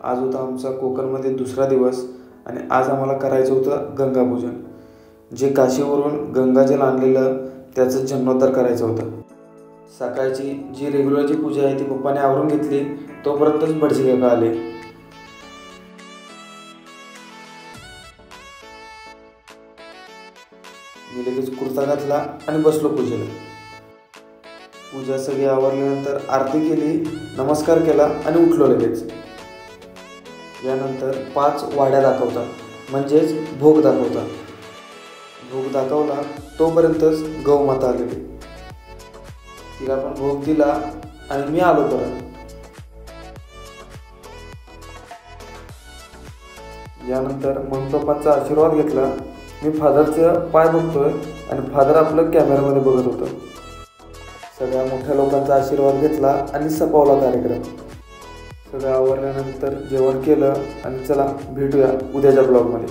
आज होता आमचा कोकणमध्ये दुसरा दिवस आणि आज आम्हाला करायचं होतं गंगापूजन. जे काशीवरून गंगाजल आणलेलं त्याचं जीर्णोद्धार करायचं होतं. सकाळची जी रेग्युलरची पूजा आहे ती पप्पाने आवरून घेतली, तोपर्यंतच भटजी काका आले. मी लगेच कुर्ता घातला आणि बसलो पूजेला. पूजा सगळी आवरल्यानंतर आरती केली, नमस्कार केला आणि उठलो लगेच. यानंतर 5 वाड्या दाखवतात, म्हणजेच भोग दाखवतात. भोग दाखवला तोपर्यंतच गौमाता आलेली. तिला पण भोग दिला आणि मी आलो परत. यानंतर मम्मी पप्पांचा आशीर्वाद घेतला. मी फादरचं पाय बघतोय आणि फादर आपलं कॅमेऱ्यामध्ये बघत होतं. सगळ्या मोठ्या लोकांचा आशीर्वाद घेतला आणि संपवला कार्यक्रम. सगळं आवरल्यानंतर जेवण केलं आणि चला भेटूया उद्याच्या ब्लॉगमध्ये.